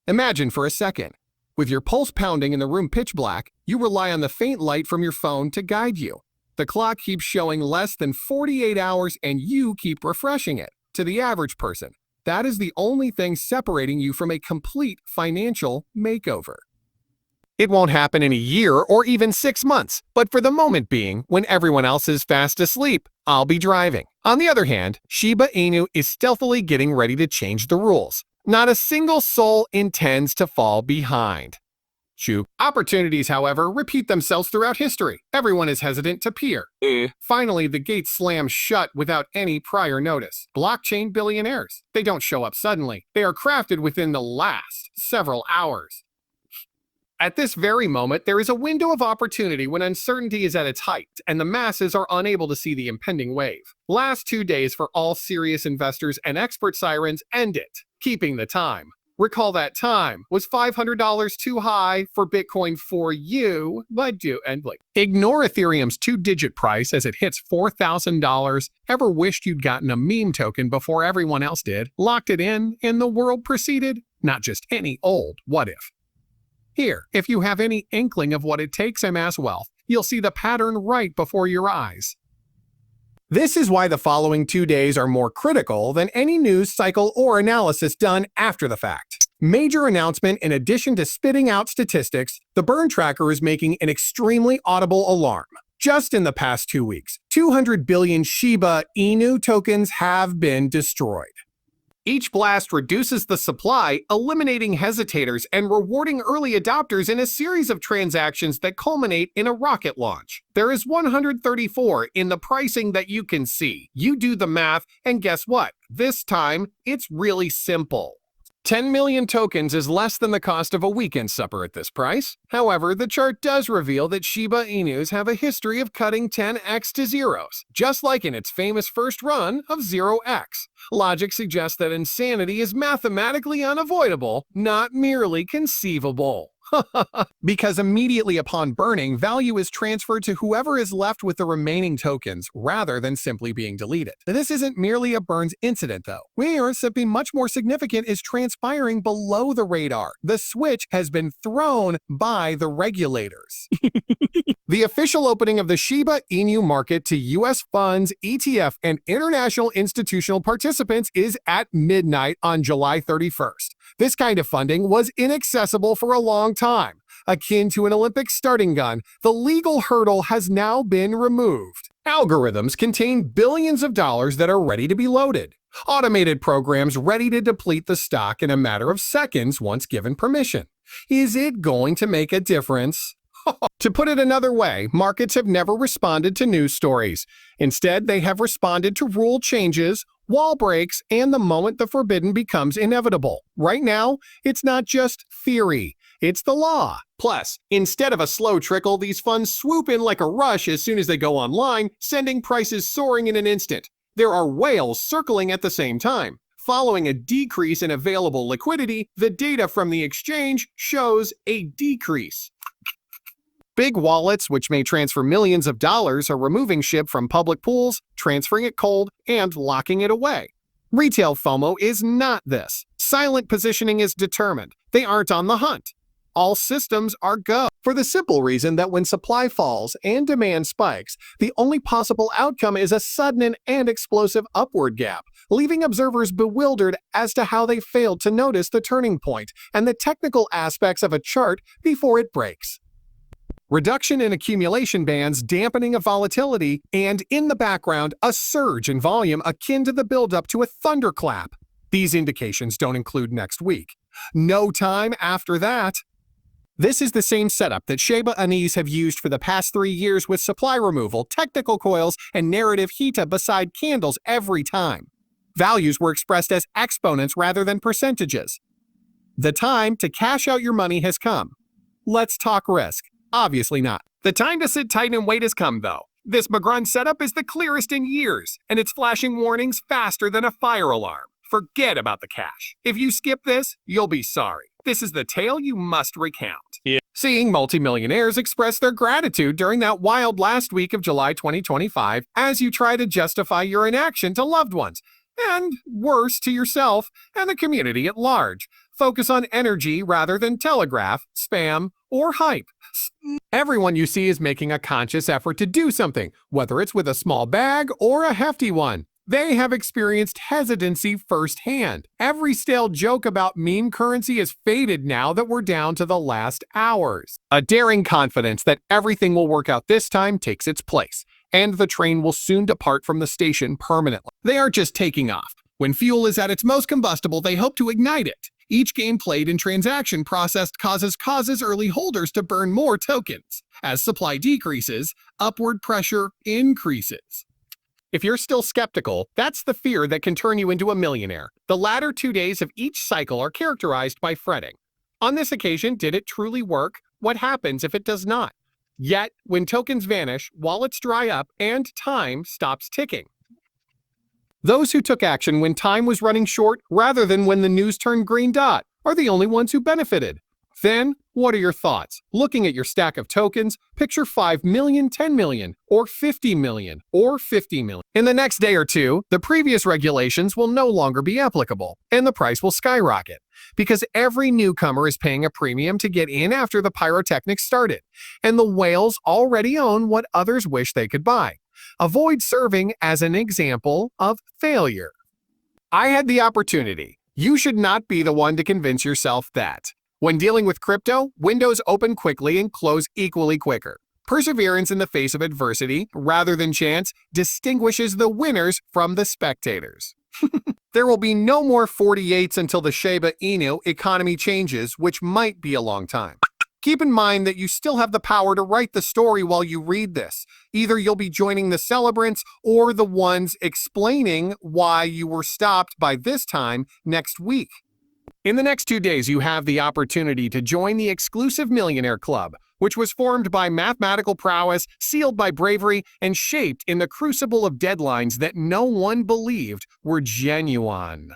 Imagine for a second. With your pulse pounding and the room pitch black, you rely on the faint light from your phone to guide you. The clock keeps showing less than 48 hours and you keep refreshing it. To the average person, that is the only thing separating you from a complete financial makeover. It won't happen in a year or even 6 months, but for the moment being, when everyone else is fast asleep, I'll be driving. On the other hand, Shiba Inu is stealthily getting ready to change the rules. Not a single soul intends to fall behind. Opportunities, however, repeat themselves throughout history. Everyone is hesitant to peer. Finally, the gates slam shut without any prior notice. Blockchain billionaires. They don't show up suddenly. They are crafted within the last several hours. At this very moment, there is a window of opportunity when uncertainty is at its height, and the masses are unable to see the impending wave. Last 2 days for all serious investors and expert sirens end it, keeping the time. Recall that time was $500 too high for Bitcoin for you, but do endly. Ignore Ethereum's 2-digit price as it hits $4,000. Ever wished you'd gotten a meme token before everyone else did, locked it in, and the world proceeded? Not just any old what if. Here, if you have any inkling of what it takes to amass wealth, you'll see the pattern right before your eyes. This is why the following 2 days are more critical than any news cycle or analysis done after the fact. Major announcement: in addition to spitting out statistics, the burn tracker is making an extremely audible alarm. Just in the past 2 weeks, 200 billion Shiba Inu tokens have been destroyed. Each blast reduces the supply, eliminating hesitators and rewarding early adopters in a series of transactions that culminate in a rocket launch. There is 134 in the pricing that you can see. You do the math, and guess what? This time, it's really simple. 10 million tokens is less than the cost of a weekend supper at this price. However, the chart does reveal that Shiba Inus have a history of cutting 10x to zeros, just like in its famous first run of 0x. Logic suggests that insanity is mathematically unavoidable, not merely conceivable. Because immediately upon burning, value is transferred to whoever is left with the remaining tokens, rather than simply being deleted. This isn't merely a burns incident, though. Where something much more significant is transpiring below the radar. The switch has been thrown by the regulators. The official opening of the Shiba Inu market to U.S. funds, ETF, and international institutional participants is at midnight on July 31st. This kind of funding was inaccessible for a long time. Akin to an Olympic starting gun, the legal hurdle has now been removed. Algorithms contain billions of dollars that are ready to be loaded. Automated programs ready to deplete the stock in a matter of seconds once given permission. Is it going to make a difference? To put it another way, markets have never responded to news stories. Instead, they have responded to rule changes, wall breaks, and the moment the forbidden becomes inevitable. Right now, it's not just theory, it's the law. Plus, instead of a slow trickle, these funds swoop in like a rush as soon as they go online, sending prices soaring in an instant. There are whales circling at the same time. Following a decrease in available liquidity, the data from the exchange shows a decrease. Big wallets, which may transfer millions of dollars, are removing SHIB from public pools, transferring it cold, and locking it away. Retail FOMO is not this. Silent positioning is determined. They aren't on the hunt. All systems are go. For the simple reason that when supply falls and demand spikes, the only possible outcome is a sudden and explosive upward gap, leaving observers bewildered as to how they failed to notice the turning point and the technical aspects of a chart before it breaks. Reduction in accumulation bands, dampening of volatility, and in the background, a surge in volume akin to the buildup to a thunderclap. These indications don't include next week. No time after that. This is the same setup that Shiba Inus have used for the past 3 years with supply removal, technical coils, and narrative HITA beside candles every time. Values were expressed as exponents rather than percentages. The time to cash out your money has come. Let's talk risk. Obviously not. The time to sit tight and wait has come, though. This McGrun setup is the clearest in years, and it's flashing warnings faster than a fire alarm. Forget about the cash. If you skip this, you'll be sorry. This is the tale you must recount. Yeah. Seeing multimillionaires express their gratitude during that wild last week of July 2025 as you try to justify your inaction to loved ones, and worse, to yourself and the community at large. Focus on energy rather than telegraph, spam, or hype. Everyone you see is making a conscious effort to do something, whether it's with a small bag or a hefty one. They have experienced hesitancy firsthand. Every stale joke about meme currency is faded now that we're down to the last hours. A daring confidence that everything will work out this time takes its place, and the train will soon depart from the station permanently. They are just taking off. When fuel is at its most combustible, they hope to ignite it. Each game played and transaction processed causes early holders to burn more tokens. As supply decreases, upward pressure increases. If you're still skeptical, that's the fear that can turn you into a millionaire. The latter 2 days of each cycle are characterized by fretting. On this occasion, did it truly work? What happens if it does not? Yet, when tokens vanish, wallets dry up, and time stops ticking. Those who took action when time was running short rather than when the news turned green dot are the only ones who benefited. Then, what are your thoughts? Looking at your stack of tokens, picture 5 million, 10 million, or 50 million, or 50 million. In the next day or two, the previous regulations will no longer be applicable, and the price will skyrocket, because every newcomer is paying a premium to get in after the pyrotechnics started, and the whales already own what others wish they could buy. Avoid serving as an example of failure. I had the opportunity. You should not be the one to convince yourself that. When dealing with crypto, windows open quickly and close equally quicker. Perseverance in the face of adversity, rather than chance, distinguishes the winners from the spectators. There will be no more 48s until the SHIBA INU economy changes, which might be a long time. Keep in mind that you still have the power to write the story while you read this. Either you'll be joining the celebrants or the ones explaining why you were stopped by this time next week. In the next 2 days, you have the opportunity to join the exclusive Millionaire Club, which was formed by mathematical prowess, sealed by bravery, and shaped in the crucible of deadlines that no one believed were genuine.